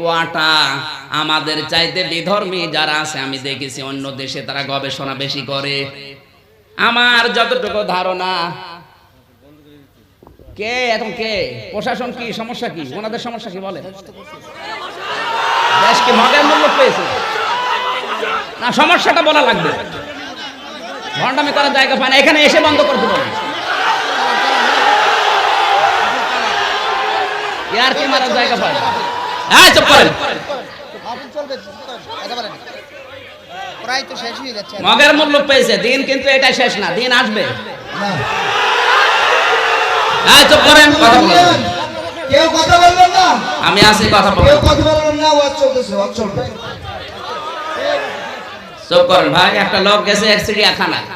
What a আমাদের চাইতে বিধর্মী যারা আছে আমি দেখেছি অন্য দেশে তারা গবেষণা বেশি করে। আমার যতটুকু ধারণা, কে এখন কে প্রশাসন কি সমস্যা কি, ওনাদের সমস্যা কি বলে? দেশ কি মগের মূল্য পেয়েছে না? সমস্যাটা বলা লাগবে, ভণ্ডামি করার জায়গা পায় না, এখানে এসে বন্ধ করে দেবো। ইয়ার কি মারার জায়গা পায় না। হ্যাঁ চুপ করেন, মগের মূল্য পেয়েছে, দিন কিন্তু এটা শেষ না, দিন আসবে। হ্যাঁ চুপ করেন, কথা বলেন, কেউ কথা বলবেন না, আমি আছি, কথা বলেন, কেউ কথা বলবেন না, ওয়াজ চলতেছে, ওয়াজ চলবে। চুপ করেন ভাই। একটা লোক গেছে এক চিড়িয়াখানায়,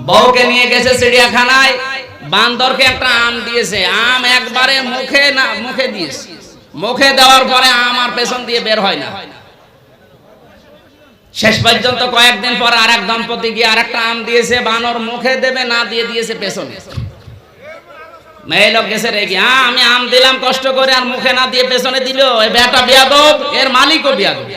বউকে নিয়ে গেছে চিড়িয়াখানায়, বান্দরকে একটা আম দিয়েছে, আম একবারে মুখে না মুখে দিয়েছে, মুখে দেওয়ার পরে আম আর পেছন দিয়ে বের হয় না। শেষ পর্যন্ত কয়েকদিন পর আর এক দম্পতি গিয়ে আর একটা আম দিয়েছে, বানর মুখে দেবে না দিয়ে দিয়েছে পেছনে। মেয়ে লোক গেছে রেগে, আমি আম দিলাম কষ্ট করে আর মুখে না দিয়ে পেছনে দিল, এই বেটা বিয়াদব, এর মালিকও বিয়াদব।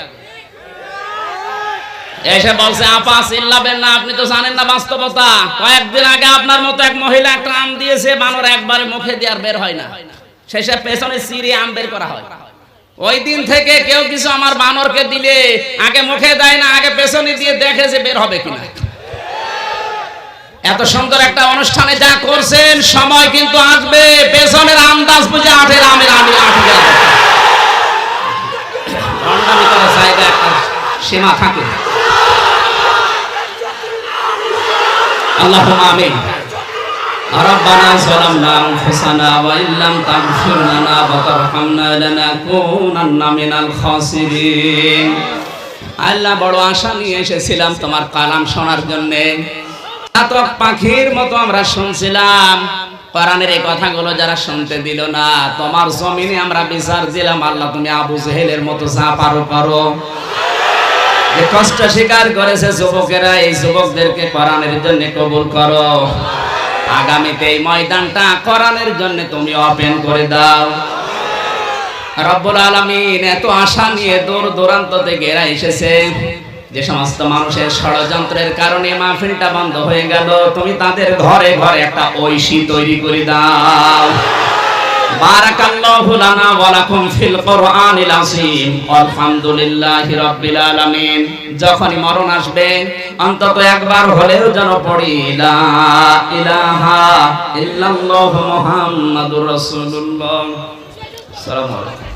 এসে বলছে, আপা চিল্লাবেন না, আপনি তো জানেন না বাস্তবতা। কয়েকদিন আগে আপনার মতো এক মহিলা একটা আম দিয়েছে, বানর একবারে মুখে দিয়ে আর বের হয় না, শেষে পেছনে চিড়ে আম বের করা হয়। ওই দিন থেকে কেউ কিছু আমার বানরকে দিলে আগে মুখে দেয় না, আগে পেছনে দিয়ে দেখে যে বের হবে কিনা। এত সুন্দর একটা অনুষ্ঠানে যা করছেন, সময় কিন্তু আসবে পেছনের আন্দাজ বুঝে আঠের আমের আমি আঠে গেলাম। ভণ্ডামি করার জায়গা একটা সীমা থাকে। আল্লাহুম্মা আমিন। রব্বানা যালামনা আনফুসানা ওয়া ইল্লাম তাগফির লানা ওয়া তারহামনা লানাকুনান্না মিনাল খাসিরিন। আল্লাহ, বড় আশা নিয়ে এসেছিলাম তোমার কালাম শোনার জন্য, চাতক পাখির মতো আমরা শুনছিলাম। কোরআনের এই কথাগুলো যারা শুনতে দিল না, তোমার জমিনে আমরা বিচার দিলাম। আল্লাহ, তুমি আবু জেহেলের মতো যা পারো করো। যে কষ্ট স্বীকার করেছে যুবকেরা, এই যুবকদেরকে কোরআনের জন্য কবুল করো। আগামীতে এই ময়দানটা কোরআনের জন্য তুমি ওপেন করে দাও। রব্বুল আলামিন এত আশা নিয়ে দূর দূরান্ত থেকে এরা এসেছে, যে সমস্ত মানুষের ষড়যন্ত্রের কারণে মাহফিলটা বন্ধ হয়ে গেল, তুমি তাদের ঘরে ঘরে একটা ঐশী তৈরি করে দাও। বারাকাল্লাহু লানা ওয়া লাকুম ফিল কোরআনিল আযীম। আলহামদুলিল্লাহি রাব্বিল আলামিন। যখনই মরণ আসবে অন্তত একবার হলেও যেন পড়ি লা ইলাহা ইল্লাল্লাহু মুহাম্মাদুর রাসূলুল্লাহ। আসসালামু আলাইকুম।